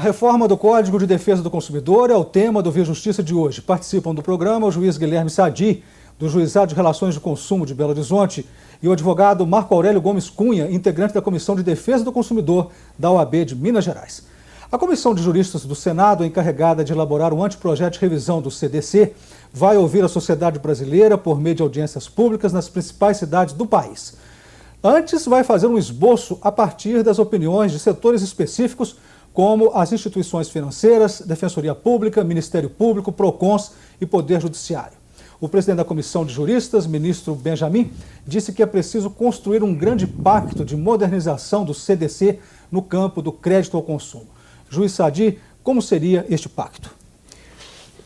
reforma do Código de Defesa do Consumidor é o tema do Via Justiça de hoje. Participam do programa o juiz Guilherme Sadi, do Juizado de Relações de Consumo de Belo Horizonte, e o advogado Marco Aurélio Gomes Cunha, integrante da Comissão de Defesa do Consumidor da OAB de Minas Gerais. A Comissão de Juristas do Senado, encarregada de elaborar o anteprojeto de revisão do CDC, vai ouvir a sociedade brasileira por meio de audiências públicas nas principais cidades do país. Antes, vai fazer um esboço a partir das opiniões de setores específicos, como as instituições financeiras, Defensoria Pública, Ministério Público, PROCONs e Poder Judiciário. O presidente da Comissão de Juristas, ministro Benjamin, disse que é preciso construir um grande pacto de modernização do CDC no campo do crédito ao consumo. Juiz Sadi, como seria este pacto?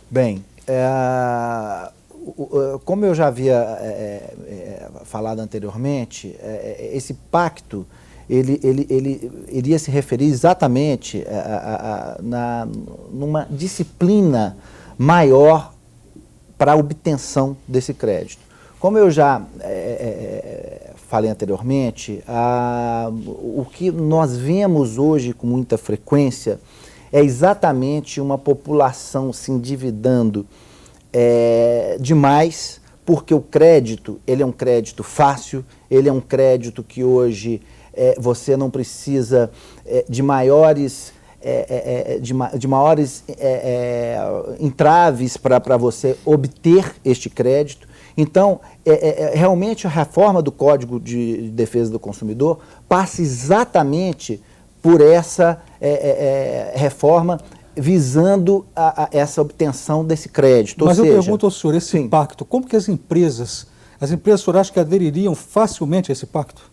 Bem, como eu já havia falado anteriormente, esse pacto ele iria se referir exatamente numa disciplina maior para a obtenção desse crédito. Como eu já falei anteriormente, o que nós vemos hoje com muita frequência é exatamente uma população se endividando demais, porque o crédito, ele é um crédito fácil, ele é um crédito que hoje você não precisa de maiores entraves para você obter este crédito. Então, realmente a reforma do Código de Defesa do Consumidor passa exatamente por essa reforma visando essa obtenção desse crédito. Mas eu pergunto ao senhor, esse pacto, como que as empresas, o senhor acha que adeririam facilmente a esse pacto?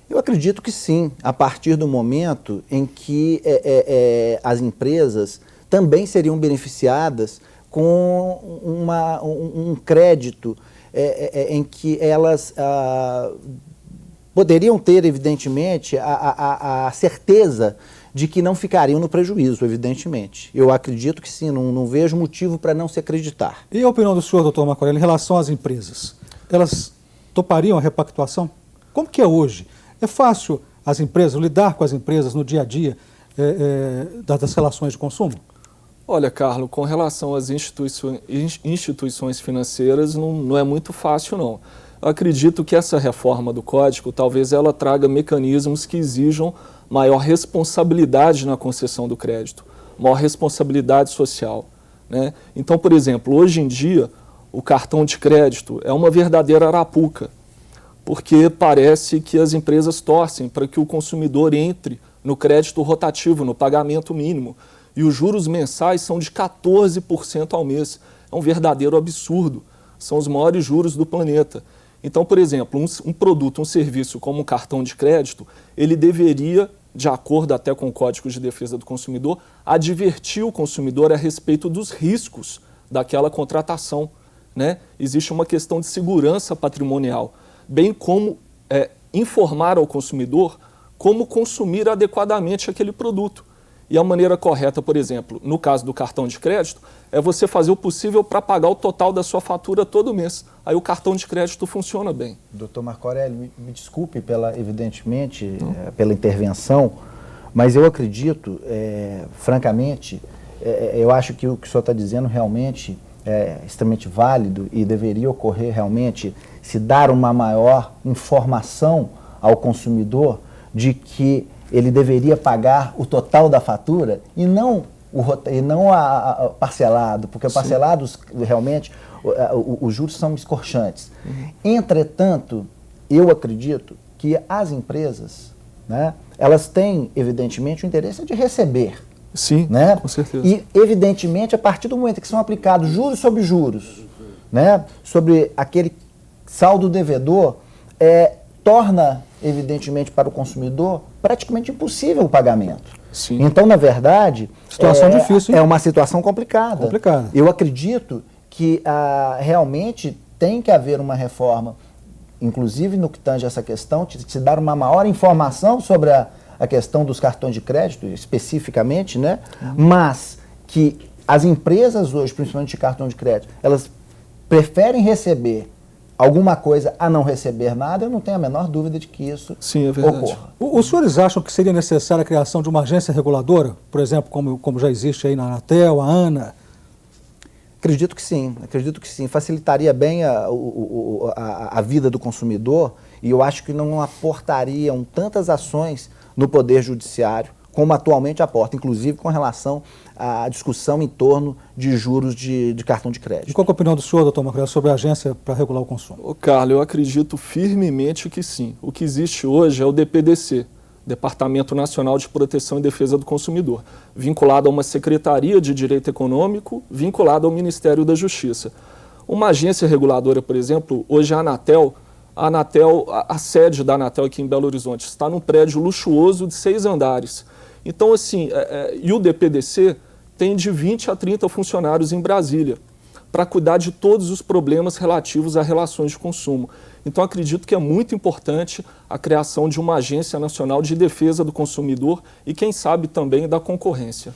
Eu acredito que sim, a partir do momento em que as empresas também seriam beneficiadas com um crédito em que elas poderiam ter, evidentemente, a certeza de que não ficariam no prejuízo, evidentemente. Eu acredito que sim, não vejo motivo para não se acreditar. E a opinião do senhor, doutor Marco Aurélio, em relação às empresas? Elas topariam a repactuação? Como que é hoje? É fácil as empresas, lidar com as empresas no dia a dia das relações de consumo? Olha, Carlos, com relação às instituições financeiras, não é muito fácil, não. Eu acredito que essa reforma do Código, talvez ela traga mecanismos que exijam maior responsabilidade na concessão do crédito, maior responsabilidade social, né? Então, por exemplo, hoje em dia, o cartão de crédito é uma verdadeira arapuca, porque parece que as empresas torcem para que o consumidor entre no crédito rotativo, no pagamento mínimo, e os juros mensais são de 14% ao mês. É um verdadeiro absurdo, são os maiores juros do planeta. Então, por exemplo, um produto, um serviço como um cartão de crédito, ele deveria, de acordo até com o Código de Defesa do Consumidor, advertir o consumidor a respeito dos riscos daquela contratação, né? Existe uma questão de segurança patrimonial, bem como informar ao consumidor como consumir adequadamente aquele produto. E a maneira correta, por exemplo, no caso do cartão de crédito, é você fazer o possível para pagar o total da sua fatura todo mês. Aí o cartão de crédito funciona bem. Doutor Marco Aurélio, me desculpe evidentemente, pela intervenção, mas eu acredito, francamente, eu acho que o que o senhor está dizendo realmente é extremamente válido e deveria ocorrer realmente se dar uma maior informação ao consumidor de que ele deveria pagar o total da fatura e não parcelado, porque parcelados realmente os juros são escorchantes. Entretanto, eu acredito que as empresas, né, elas têm, evidentemente, o interesse de receber. Sim, né? Com certeza. E, evidentemente, a partir do momento que são aplicados juros sobre juros, né, sobre aquele saldo devedor, torna, evidentemente, para o consumidor praticamente impossível o pagamento. Sim. Então, na verdade, situação difícil, hein? É uma situação complicada. Eu acredito que realmente tem que haver uma reforma, inclusive no que tange essa questão, de se dar uma maior informação sobre a questão dos cartões de crédito, especificamente, né? Mas que as empresas hoje, principalmente de cartão de crédito, elas preferem receber alguma coisa a não receber nada, eu não tenho a menor dúvida de que isso ocorra. Os senhores acham que seria necessária a criação de uma agência reguladora, por exemplo, como já existe aí na Anatel, a ANA? Acredito que sim. Facilitaria bem a vida do consumidor e eu acho que não aportariam tantas ações no Poder Judiciário como atualmente aporta, inclusive com relação à discussão em torno de juros de cartão de crédito. E qual é a opinião do senhor, doutor Marco Aurélio, sobre a agência para regular o consumo? Carlos, eu acredito firmemente que sim. O que existe hoje é o DPDC, Departamento Nacional de Proteção e Defesa do Consumidor, vinculado a uma Secretaria de Direito Econômico, vinculado ao Ministério da Justiça. Uma agência reguladora, por exemplo, hoje a Anatel, a sede da Anatel aqui em Belo Horizonte, está num prédio luxuoso de 6 andares. Então, assim, e o DPDC tem de 20 a 30 funcionários em Brasília, para cuidar de todos os problemas relativos a relações de consumo. Então, acredito que é muito importante a criação de uma agência nacional de defesa do consumidor e, quem sabe, também da concorrência.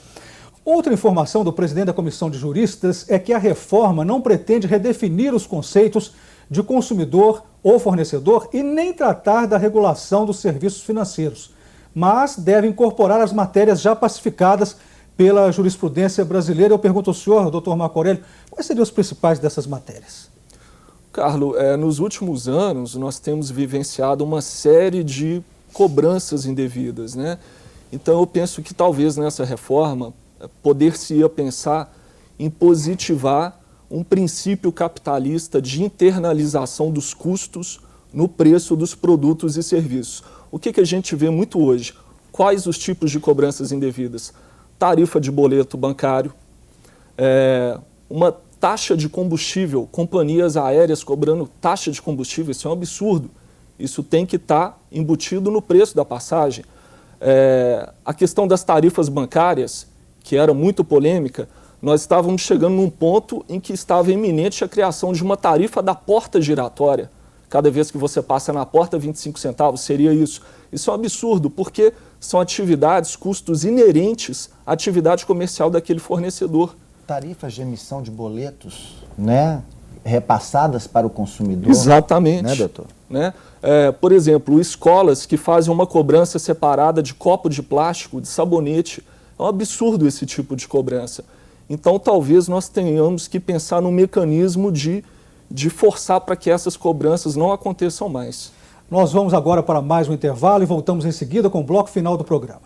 Outra informação do presidente da Comissão de Juristas é que a reforma não pretende redefinir os conceitos de consumidor ou fornecedor e nem tratar da regulação dos serviços financeiros, mas deve incorporar as matérias já pacificadas pela jurisprudência brasileira. Eu pergunto ao senhor, doutor Marco Aurélio, quais seriam os principais dessas matérias? Carlos, nos últimos anos nós temos vivenciado uma série de cobranças indevidas, né? Então eu penso que talvez nessa reforma poder-se-ia pensar em positivar um princípio capitalista de internalização dos custos no preço dos produtos e serviços. O que a gente vê muito hoje? Quais os tipos de cobranças indevidas? Tarifa de boleto bancário, uma taxa de combustível, companhias aéreas cobrando taxa de combustível, isso é um absurdo. Isso tem que estar embutido no preço da passagem. A questão das tarifas bancárias, que era muito polêmica, nós estávamos chegando num ponto em que estava iminente a criação de uma tarifa da porta giratória. Cada vez que você passa na porta, 25 centavos, seria isso. Isso é um absurdo, porque são atividades, custos inerentes à atividade comercial daquele fornecedor. Tarifas de emissão de boletos, né, repassadas para o consumidor. Exatamente. Né, doutor? Né? Por exemplo, escolas que fazem uma cobrança separada de copo de plástico, de sabonete. É um absurdo esse tipo de cobrança. Então, talvez nós tenhamos que pensar num mecanismo de forçar para que essas cobranças não aconteçam mais. Nós vamos agora para mais um intervalo e voltamos em seguida com o bloco final do programa.